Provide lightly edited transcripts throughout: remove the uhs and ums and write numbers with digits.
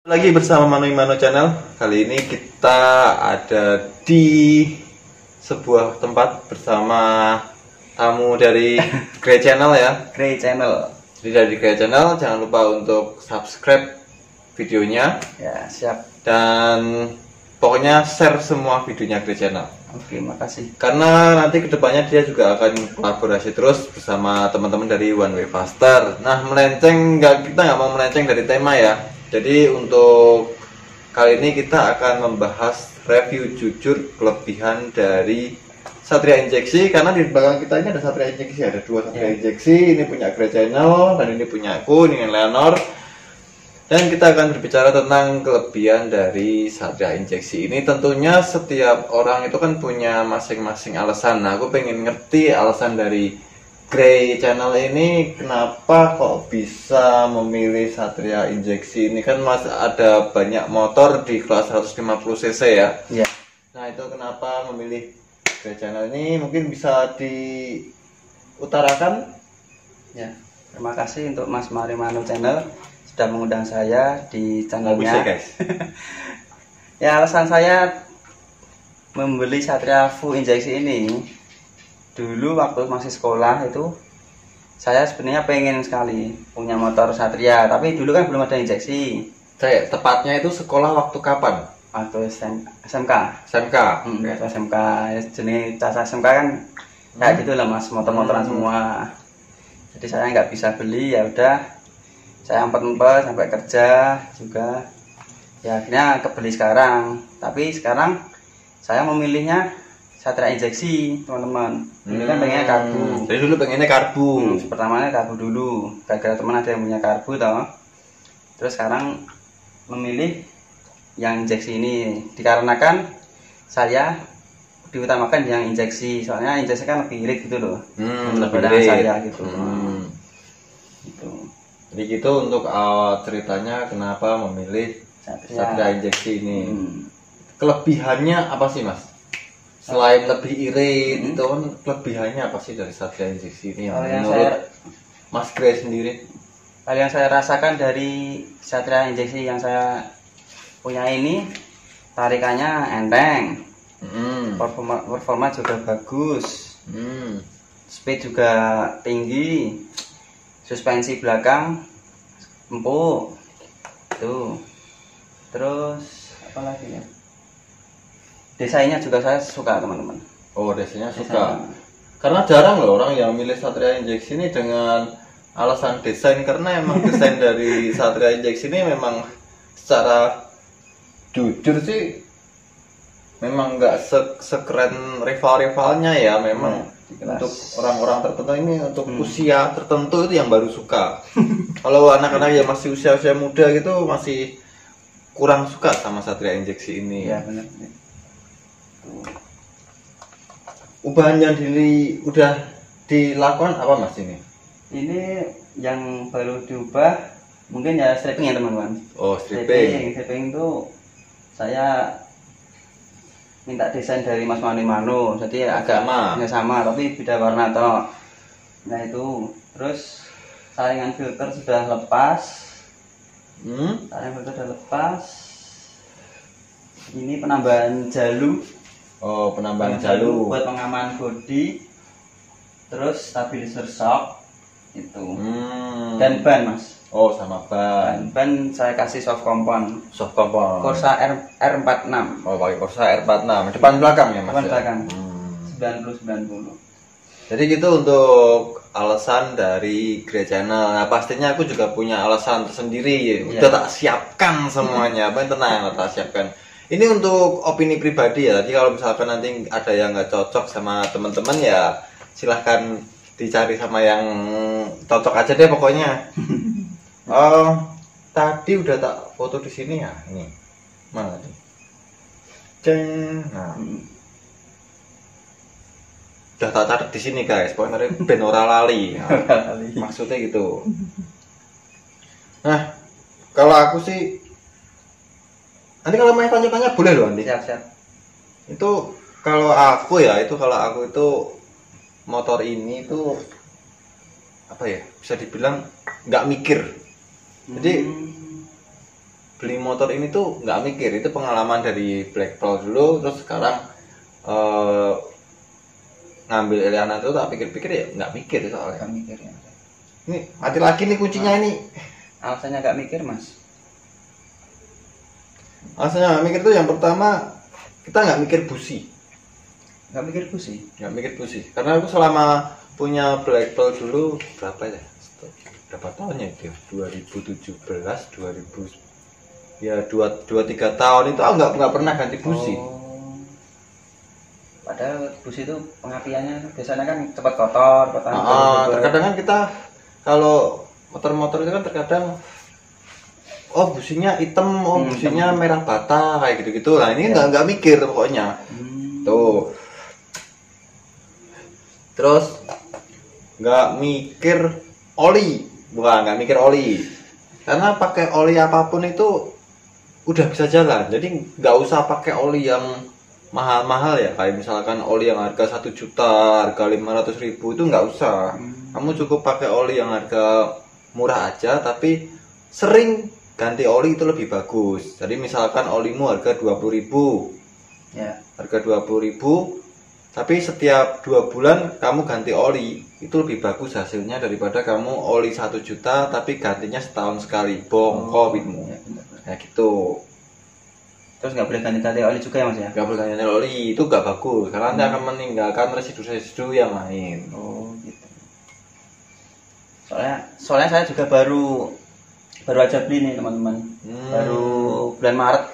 Lagi bersama Manu Imano Channel. Kali ini kita ada di sebuah tempat bersama tamu dari Grey Channel ya. Grey Channel. Jadi dari Grey Channel, jangan lupa untuk subscribe videonya. Ya, siap. Dan pokoknya share semua videonya Grey Channel. Oke, makasih. Karena nanti kedepannya dia juga akan kolaborasi terus bersama teman-teman dari One Way Faster. Nah, kita nggak mau melenceng dari tema ya. Jadi untuk kali ini kita akan membahas review jujur kelebihan dari Satria Injeksi. Karena di belakang kita ini ada Satria Injeksi, ada dua Satria Injeksi. Ini punya Grey Channel dan ini punya aku, ini Leonor. Dan kita akan berbicara tentang kelebihan dari Satria Injeksi ini. Tentunya setiap orang itu kan punya masing-masing alasan. Nah, aku pengen ngerti alasan dari Grey Channel ini kenapa kok bisa memilih Satria Injeksi ini. Kan masih ada banyak motor di kelas 150 cc ya. Iya. Nah, itu kenapa memilih Grey Channel ini, mungkin bisa diutarakan. Ya, terima kasih untuk Mas Marimano Channel sudah mengundang saya di channelnya. Guys. Ya, alasan saya membeli Satria Full Injeksi ini, dulu waktu masih sekolah itu saya sebenarnya pengen sekali punya motor Satria, tapi dulu kan belum ada injeksi. Saya tepatnya itu sekolah waktu kapan? Waktu SMK. SMK. Waktu SMK, ya, jenis cas SMK kan kayak gitu lah Mas, motor-motoran semua. Jadi saya nggak bisa beli, ya udah saya empet-empet sampai kerja juga. Ya akhirnya kebeli sekarang. Tapi sekarang saya memilihnya Satria Injeksi, teman-teman. Ini kan pengennya karbu. Jadi dulu pengennya karbu. Pertamanya karbu dulu. Gara-gara teman ada yang punya karbu toh. Terus sekarang memilih yang injeksi ini dikarenakan saya diutamakan yang injeksi. Soalnya injeksi kan lebih irit gitu loh. Lebih irit. Saya gitu. Gitu. Jadi gitu untuk ceritanya kenapa memilih Satria Injeksi ini. Kelebihannya apa sih Mas? Selain lebih irit, itu kan kelebihannya apa sih dari Satria Injeksi ini yang menurut Mas Grey sendiri? Hal yang saya rasakan dari Satria Injeksi yang saya punya ini, tarikannya enteng, performa juga bagus, speed juga tinggi, suspensi belakang empuk, tuh. Terus apa lagi ya? Desainnya juga saya suka teman-teman. Oh, desainnya suka. Karena jarang loh orang yang milih Satria Injeksi ini dengan alasan desain, karena emang desain dari Satria Injeksi ini memang secara jujur sih memang nggak sekeren rival-rivalnya ya. Memang untuk orang-orang tertentu ini, untuk usia tertentu itu yang baru suka. Kalau anak-anak yang masih usia-usia muda gitu masih kurang suka sama Satria Injeksi ini. Ya benar. Ubahan yang udah dilakukan apa Mas ini? Ini yang baru diubah mungkin ya stripping ya teman-teman. Oh, stripping. Stripping itu saya minta desain dari Mas Marimano, jadi agak sama tapi beda warna toh. Nah itu, terus saringan filter sudah lepas. Saringan filter sudah lepas. Ini penambahan jalu. Oh, penambahan jalu buat pengaman bodi. Terus stabilizer shock itu. Dan ban Mas. Oh, sama ban. Ban saya kasih soft compound. Soft compound. Corsa R46. Oh, pakai Corsa R46. Depan belakang ya Mas? Depan ya? belakang. 90. Jadi gitu untuk alasan dari Grey Channel. Nah, pastinya aku juga punya alasan tersendiri. Udah tak siapkan semuanya. Apa tenang, tak siapkan. Ini untuk opini pribadi ya. Jadi kalau misalkan nanti ada yang nggak cocok sama teman-teman ya silahkan dicari sama yang cocok aja deh pokoknya. Tadi udah tak foto di sini ya. Ini mana nih? Ceng. Nah, udah tak catat di sini guys. Pokoknya ben ora lali. Nah, maksudnya gitu. Nah, kalau aku sih nanti kalau mau tanya-tanya boleh loh Andi. Siap. Itu kalau aku itu motor ini itu apa ya, bisa dibilang nggak mikir. Jadi beli motor ini tuh nggak mikir, itu pengalaman dari Black Pearl dulu, terus sekarang ngambil Eliana tuh tak pikir-pikir ya nggak mikir soalnya. Nggak mikir ya. Ini mati lagi nih kuncinya ini. Alasannya nggak mikir mas? Alasannya nggak mikir tuh yang pertama kita nggak mikir busi. Nggak mikir busi? Nggak mikir busi. Karena aku selama punya Black Pearl dulu berapa ya? Berapa tahunnya itu? 2017, 2000 ya 2-3 tahun itu aku nggak pernah ganti busi. Padahal busi itu pengapiannya biasanya kan cepat kotor, terkadang kan kita kalau motor-motor itu kan terkadang businya hitam, businya merah bata kayak gitu-gitu. Nah ini nggak mikir pokoknya. Tuh. Terus nggak mikir oli, bukan nggak mikir oli. Karena pakai oli apapun itu udah bisa jalan, jadi nggak usah pakai oli yang mahal-mahal ya, kayak misalkan oli yang harga 1 juta, harga 500.000 itu nggak usah. Kamu cukup pakai oli yang harga murah aja, tapi sering ganti oli itu lebih bagus. Jadi misalkan olimu harga 20.000 ya. Harga 20.000, tapi setiap 2 bulan kamu ganti oli, itu lebih bagus hasilnya daripada kamu oli 1 juta tapi gantinya setahun sekali, bongkok bitmu. Ya gitu. Terus nggak boleh ganti-ganti oli juga ya mas ya? Nggak boleh ganti oli, itu nggak bagus karena nanti akan meninggalkan residu-residu yang lain. Oh gitu. Soalnya saya juga baru aja beli nih teman-teman. Baru bulan Maret.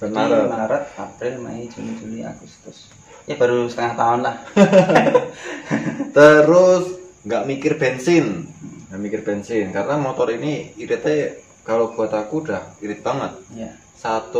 Maret, April, Mei, Juni, Juli, Agustus. Ya baru setengah tahun lah. Terus nggak mikir bensin, karena motor ini iritnya kalau buat aku udah irit banget. Ya. 1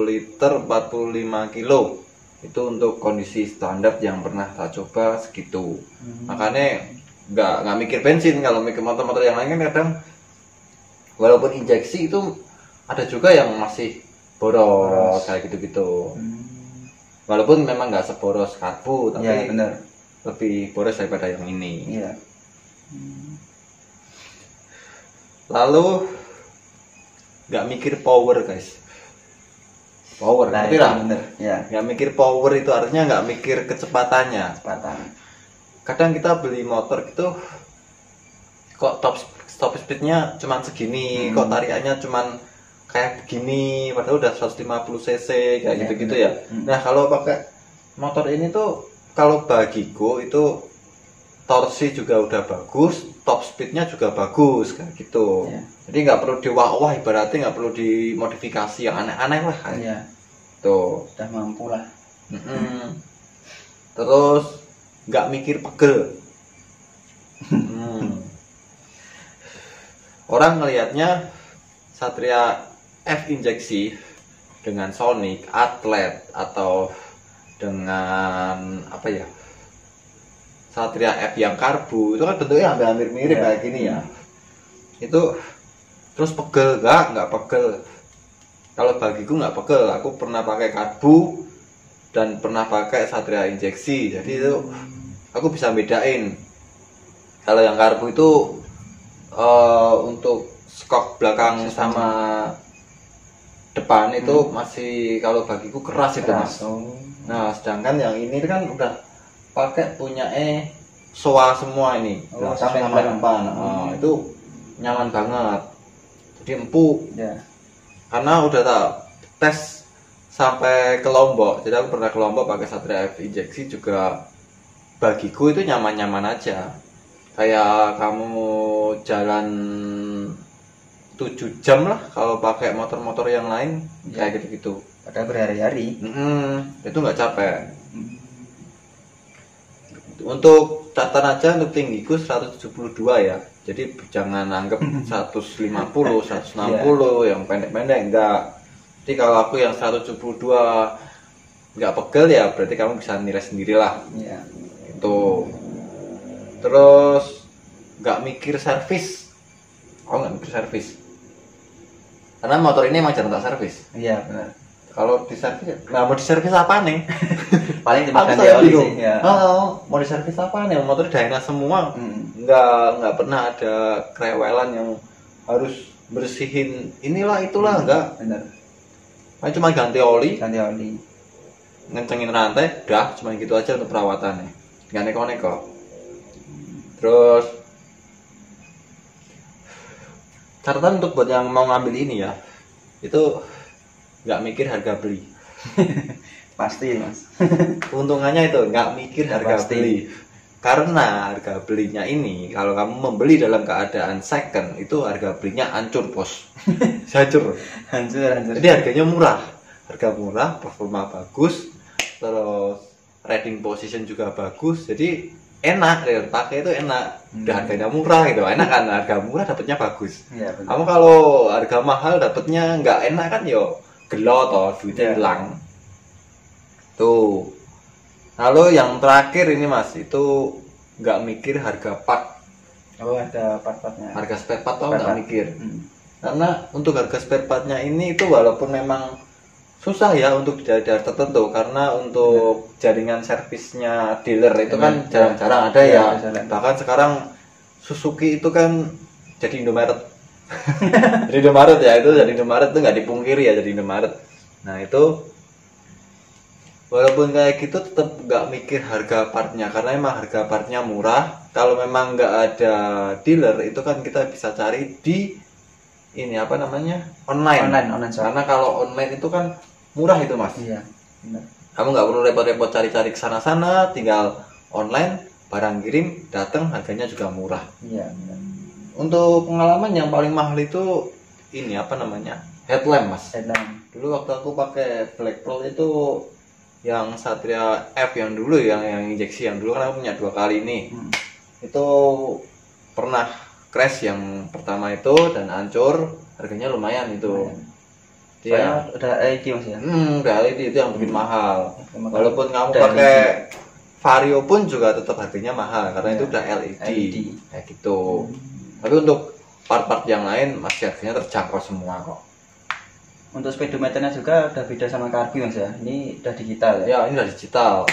liter 45 kilo itu untuk kondisi standar yang pernah tak coba segitu. Makanya nggak mikir bensin. Kalau mikir motor-motor yang lain kan kadang walaupun injeksi itu ada juga yang masih boros kayak gitu-gitu. Walaupun memang nggak seboros karbu, tapi ya, bener. Lebih boros daripada yang ini. Iya. Lalu nggak mikir power guys. Power, nah, tapi lah. Ya. Nggak mikir power itu artinya nggak mikir kecepatannya. Kecepatan. Kadang kita beli motor gitu, kok top speednya cuman segini, kok tarikannya cuman kayak begini, padahal udah 150 cc kayak gitu-gitu ya. Nah kalau pakai motor ini tuh, kalau bagiku itu torsi juga udah bagus, top speednya juga bagus kayak gitu. Jadi nggak perlu diwah-wah, ibaratnya nggak perlu dimodifikasi yang aneh-aneh lah. Tuh udah mampu lah. Terus nggak mikir pegel. Orang ngelihatnya Satria F injeksi dengan Sonic, Atlet, atau dengan apa ya, Satria F yang karbu itu kan bentuknya hampir mirip kayak gini ya. Itu terus pegel nggak pegel. Kalau bagiku nggak pegel. Aku pernah pakai karbu dan pernah pakai Satria injeksi, jadi itu aku bisa bedain. Kalau yang karbu itu untuk skok belakang sama depan itu masih, kalau bagiku keras itu mas. Nah sedangkan yang ini kan udah pakai punya Showa semua ini, sampai depan. Itu nyaman banget, jadi empuk. Karena udah tak tes sampai ke Lombok, jadi aku pernah ke Lombok pakai Satria F injeksi juga, bagiku itu nyaman-nyaman aja. Kayak kamu jalan 7 jam lah kalau pakai motor-motor yang lain kayak gitu-gitu. Padahal berhari-hari. Itu nggak capek. Untuk catatan aja, untuk tinggiku 172 ya. Jadi jangan anggap 150, 160 yang pendek-pendek, enggak. Jadi kalau aku yang 172 nggak pegel ya berarti kamu bisa nilai sendirilah. Itu. Terus nggak mikir servis. Nggak mikir servis. Karena motor ini emang jarang tak servis. Iya benar. Kalau diservis, nggak mau diservis apa nih? Paling cuma ganti oli sih. Mau diservis apa nih? Motor Dyna semua, nggak pernah ada kerewelan yang harus bersihin inilah itulah enggak. Bener. Paling cuma ganti oli, ngencengin rantai, udah cuma gitu aja untuk perawatannya. Nggak neko-neko. Terus catatan untuk buat yang mau ngambil ini ya, itu nggak mikir harga beli. Pasti mas. Keuntungannya itu nggak mikir harga beli. Karena harga belinya ini kalau kamu membeli dalam keadaan second itu harga belinya hancur bos. Hancur. Jadi harganya murah, performa bagus, terus riding position juga bagus, jadi enak ya pakai itu enak. Udah harganya murah gitu, enak kan, harga murah dapatnya bagus. Ya, kamu kalau harga mahal dapatnya nggak enak kan yo, gelo toh duitnya hilang. Tuh. Lalu yang terakhir ini mas, itu nggak mikir harga part. Oh ada part-partnya. Harga spare part tuh nggak mikir. Karena untuk harga spare partnya ini itu walaupun memang susah ya untuk di daerah tertentu, karena untuk jaringan servisnya dealer itu kan jarang-jarang ada ya. Bahkan sekarang Suzuki itu kan jadi Indomaret. Jadi Indomaret ya, itu jadi Indomaret tuh nggak dipungkiri ya, jadi Indomaret. Nah itu walaupun kayak gitu tetap nggak mikir harga partnya, karena emang harga partnya murah. Kalau memang nggak ada dealer itu kan kita bisa cari di ini apa namanya online. Karena kalau online itu kan murah itu mas. Iya. Benar. Kamu nggak perlu repot-repot cari-cari kesana-sana, tinggal online, barang kirim, datang, harganya juga murah. Iya. Benar. Untuk pengalaman yang paling mahal itu ini apa namanya headlamp mas. Headlamp. Dulu waktu aku pakai Black Pearl itu yang Satria F yang dulu yang injeksi yang dulu kan aku punya 2 kali ini. Itu pernah crash yang pertama itu dan hancur, harganya lumayan itu. Iya. Udah LED mas ya. Udah LED itu yang bikin mahal. Walaupun kamu pakai Vario pun juga tetap harganya mahal karena itu udah LED. Kayak gitu. Tapi untuk part-part yang lain masih harganya terjangkau semua kok. Untuk speedometernya juga udah beda sama karbu mas ya. Ini udah digital ya. Ya ini udah digital.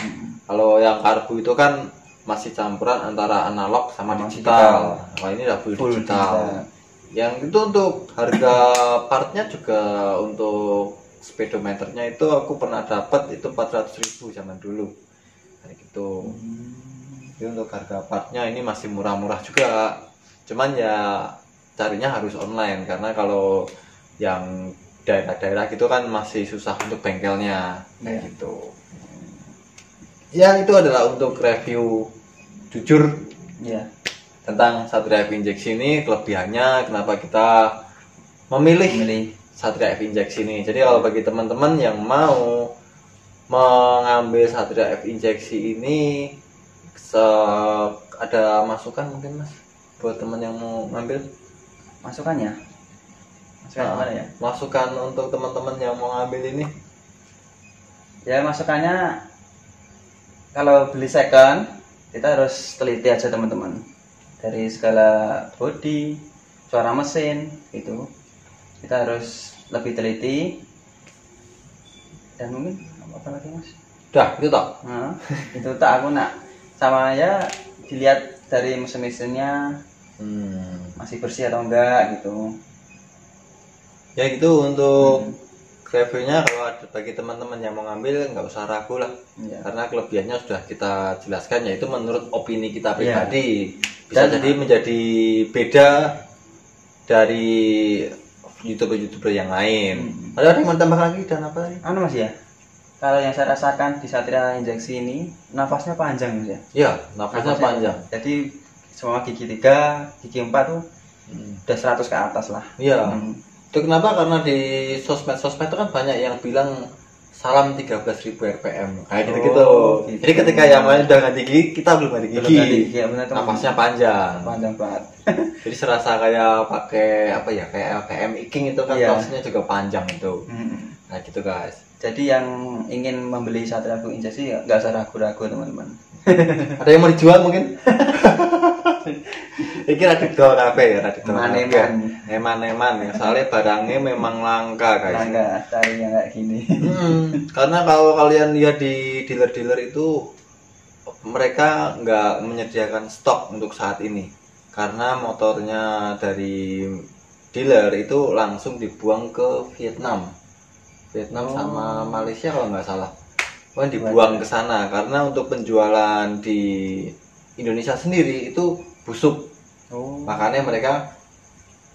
Kalau yang karbu itu kan masih campuran antara analog sama digital. Nah ini udah full digital. Yang itu untuk harga partnya juga untuk speedometernya itu aku pernah dapat itu 400.000 zaman dulu. Kayak gitu. Jadi untuk harga partnya ini masih murah-murah juga. Cuman ya carinya harus online karena kalau yang daerah-daerah gitu kan masih susah untuk bengkelnya kayak gitu. Ya itu adalah untuk review jujur tentang Satria F injeksi ini, kelebihannya kenapa kita memilih Satria F injeksi ini. Jadi kalau bagi teman-teman yang mau mengambil Satria F injeksi ini ada masukan mungkin mas buat teman yang mau ngambil? Masukannya? Ya? Masukan untuk teman-teman yang mau ngambil ini? Ya masukannya kalau beli second kita harus teliti aja teman-teman, dari segala body, suara mesin itu kita harus lebih teliti. Dan mungkin apa lagi mas? Udah itu tak? Itu tak aku nak sama ya dilihat dari mesin-mesinnya masih bersih atau enggak gitu. Ya gitu untuk reviewnya. Kalau ada bagi teman-teman yang mau ngambil nggak usah ragu lah, karena kelebihannya sudah kita jelaskan, yaitu menurut opini kita pribadi. Bisa jadi menjadi beda dari youtuber yang lain. Ada yang mau tambah lagi dan apa lagi? Mas ya, kalau yang saya rasakan di Satria injeksi ini nafasnya panjang mas ya. Iya, nafasnya panjang. Jadi semua gigi 3, gigi 4 tuh udah 100 ke atas lah. Iya. Itu kenapa? Karena di sosmed itu kan banyak yang bilang salam 13.000 RPM kayak gitu-gitu. Jadi ketika yang lain udah ganti gigi, kita belum ganti gigi. Napasnya panjang banget. Jadi serasa kayak pakai apa ya, kayak LPM Iking itu kan napasnya juga panjang itu. Nah gitu guys. Jadi yang ingin membeli Satria F injeksi nggak usah ragu-ragu teman-teman. Ada yang mau dijual mungkin? Iki radikal kabeh ya, radikal. Eman-eman ya, soalnya barangnya memang langka guys. Langka, cari yang kayak gini. Karena kalau kalian lihat di dealer-dealer itu mereka nggak menyediakan stok untuk saat ini. Karena motornya dari dealer itu langsung dibuang ke Vietnam sama Malaysia kalau nggak salah. Wah, dibuang ke sana karena untuk penjualan di Indonesia sendiri itu busuk. Makanya mereka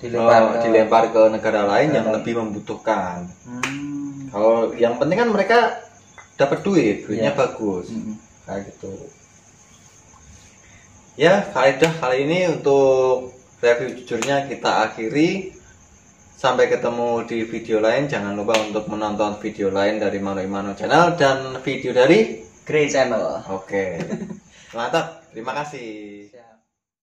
dilempar ke negara lain yang lebih membutuhkan. Kalau yang penting kan mereka dapat duitnya bagus. Kayak gitu. Ya, kali ini untuk review jujurnya kita akhiri. Sampai ketemu di video lain. Jangan lupa untuk menonton video lain dari Mano Imano Channel dan video dari Grey Channel. Oke. Mantap. Terima kasih.